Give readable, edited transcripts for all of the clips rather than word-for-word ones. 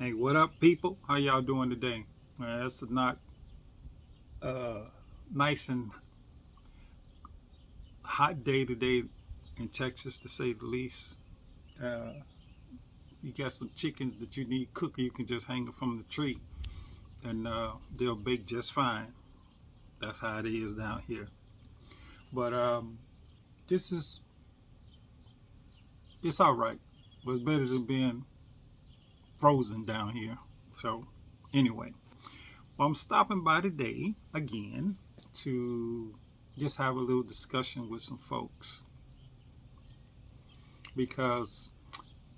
Hey, what up, people? How y'all doing today? It's a not nice and hot day today in Texas, to say the least. Uh, you got some chickens that you need cooking, you can just hang them from the tree, and they'll bake just fine. That's how it is down here. But this is it's all right. But it's better than being frozen down here. So anyway, well, I'm stopping by today again to just have a little discussion with some folks because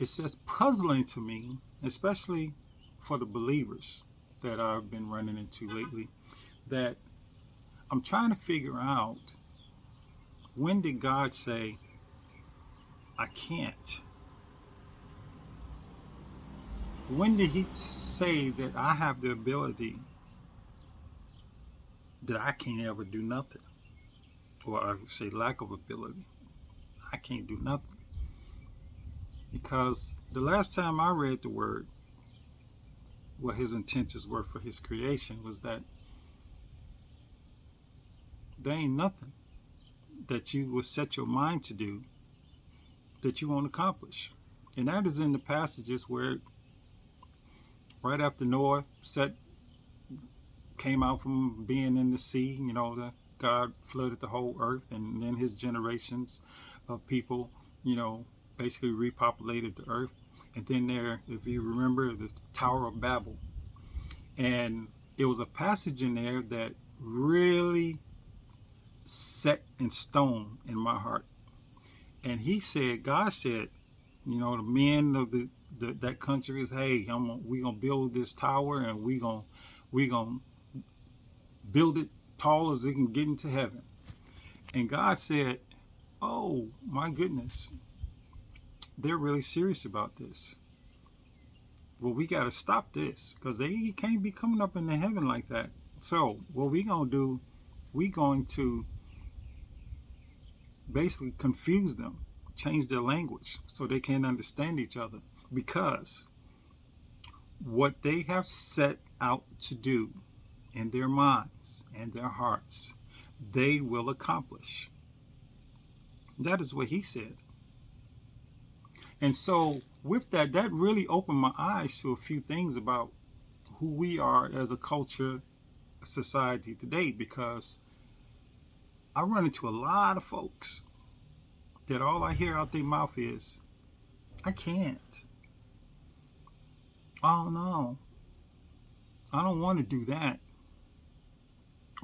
it's just puzzling to me, especially for the believers that I've been running into lately, that I'm trying to figure out, when did God say, I can't? When did He say that I have the ability that I can't ever do nothing? Or I would say lack of ability. I can't do nothing. Because the last time I read the word, what His intentions were for His creation was that there ain't nothing that you would set your mind to do that you won't accomplish. And that is in the passages where, right after Noah came out from being in the sea, that God flooded the whole earth, and then his generations of people, you know, basically repopulated the earth. And then there, if you remember, the Tower of Babel. And it was a passage in there that really set in stone in my heart. And God said, the men of that country is, hey, we gonna build this tower, and we gonna build it tall as it can get into heaven. And God said, oh my goodness, they're really serious about this. Well, we got to stop this because they can't be coming up into heaven like that. So what we gonna do? We going to basically confuse them, change their language so they can't understand each other, because what they have set out to do in their minds and their hearts, they will accomplish. That is what he said. And so, with that, that really opened my eyes to a few things about who we are as a culture, society today, because I run into a lot of folks that all I hear out their mouth is, I can't. Oh no, I don't want to do that.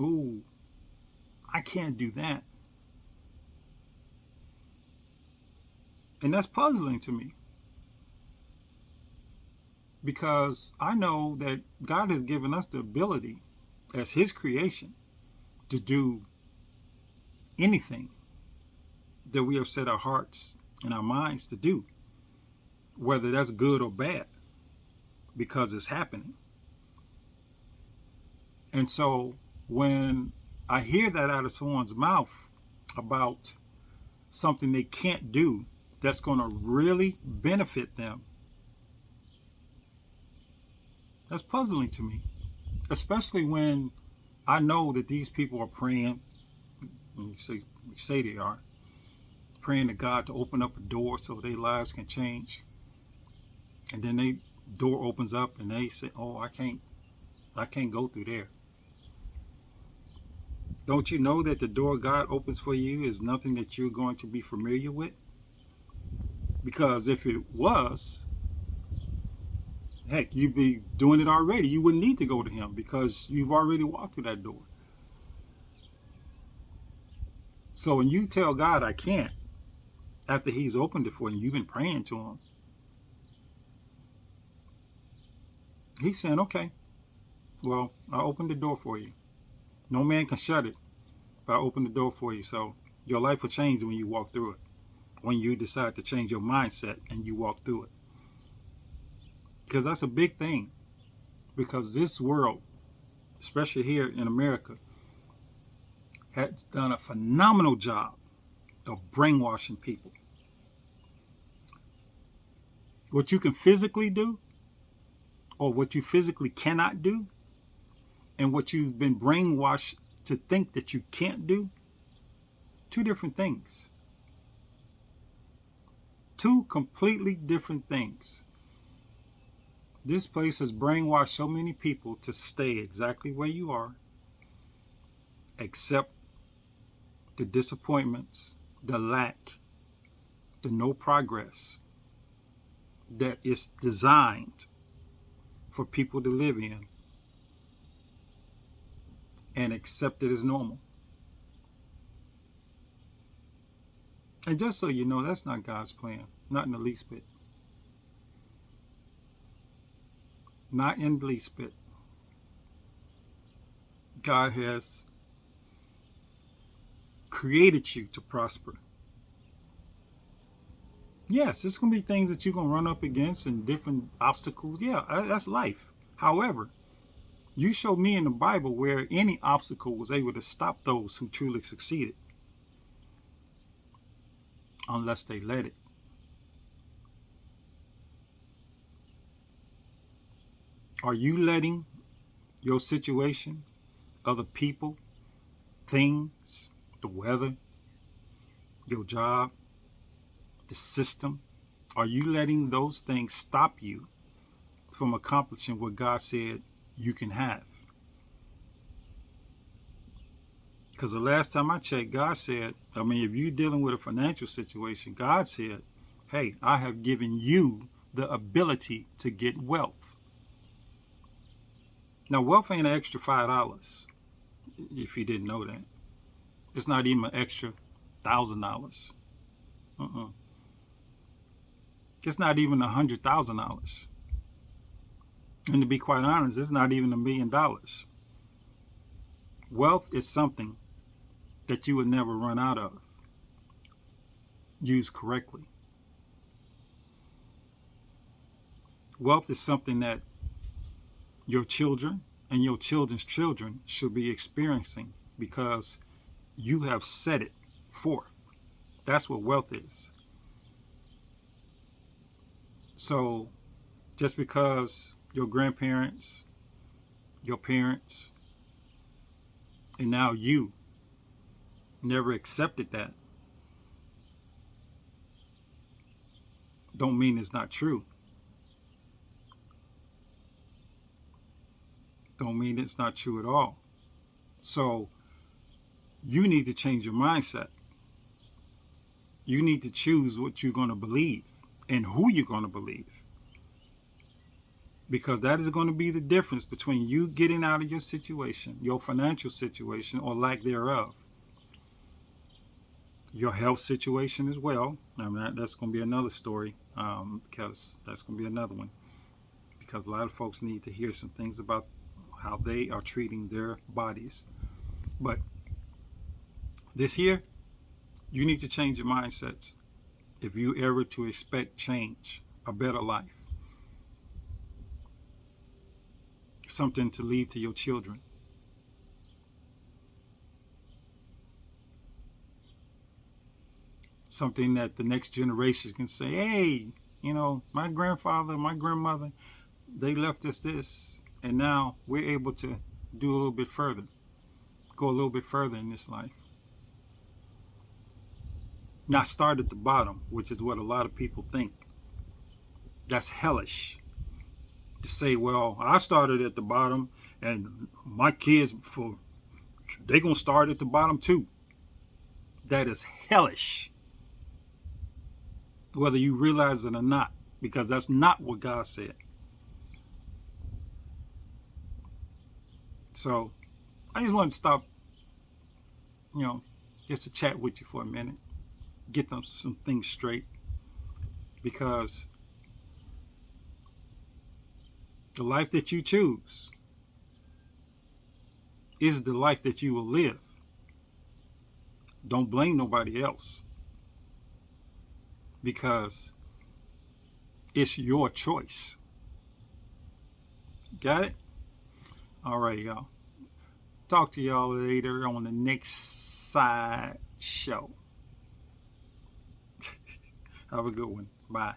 Ooh, I can't do that. And that's puzzling to me, because I know that God has given us the ability as his creation to do anything that we have set our hearts and our minds to do, whether that's good or bad, because it's happening. And so when I hear that out of someone's mouth about something they can't do that's going to really benefit them, that's puzzling to me, especially when I know that these people are praying, and you say they are, praying to God to open up a door so their lives can change. And then they door opens up and they say, "Oh, I can't go through there." Don't you know that the door God opens for you is nothing that you're going to be familiar with? Because if it was, heck, you'd be doing it already. You wouldn't need to go to him because you've already walked through that door. So when you tell God, I can't, after he's opened it for you, you've been praying to him, he's saying, okay, well, I opened the door for you. No man can shut it, but I opened the door for you. So your life will change when you walk through it, when you decide to change your mindset and you walk through it. Because that's a big thing. Because this world, especially here in America, has done a phenomenal job of brainwashing people. What you can physically do, or what you physically cannot do, and what you've been brainwashed to think that you can't do, two different things. Two completely different things. This place has brainwashed so many people to stay exactly where you are, accept the disappointments, the lack, the no progress that is designed for people to live in, and accept it as normal. And just so you know, that's not God's plan. Not in the least bit. Not in the least bit. God has created you to prosper. Yes, it's going to be things that you're going to run up against and different obstacles. Yeah, that's life. However, you show me in the Bible where any obstacle was able to stop those who truly succeeded, unless they let it. Are you letting your situation, other people, things, the weather, your job, the system, are you letting those things stop you from accomplishing what God said you can have? Because the last time I checked, God said, if you're dealing with a financial situation, God said, hey, I have given you the ability to get wealth. Now, wealth ain't an extra $5, if you didn't know that. It's not even an extra $1,000. It's not even $100,000. And to be quite honest, it's not even $1 million. Wealth is something that you would never run out of, used correctly. Wealth is something that your children and your children's children should be experiencing because you have set it forth. That's what wealth is. So just because your grandparents, your parents, and now you never accepted that, don't mean it's not true. Don't mean it's not true at all. So you need to change your mindset. You need to choose what you're going to believe and who you're going to believe. Because that is going to be the difference between you getting out of your situation, your financial situation, or lack thereof. Your health situation as well. That's going to be another story, because that's going to be another one. Because a lot of folks need to hear some things about how they are treating their bodies. But this here, you need to change your mindsets if you ever to expect change, a better life, something to leave to your children. Something that the next generation can say, hey, my grandfather, my grandmother, they left us this, and now we're able to do a little bit further, go a little bit further in this life. Not start at the bottom, which is what a lot of people think. That's hellish. To say, well, I started at the bottom and my kids, they're going to start at the bottom too. That is hellish. Whether you realize it or not, because that's not what God said. So I just want to stop, just to chat with you for a minute, get them some things straight, because the life that you choose is the life that you will live. Don't blame nobody else, because it's your choice. Got it? All right, y'all. Talk to y'all later on the next side show. Have a good one. Bye.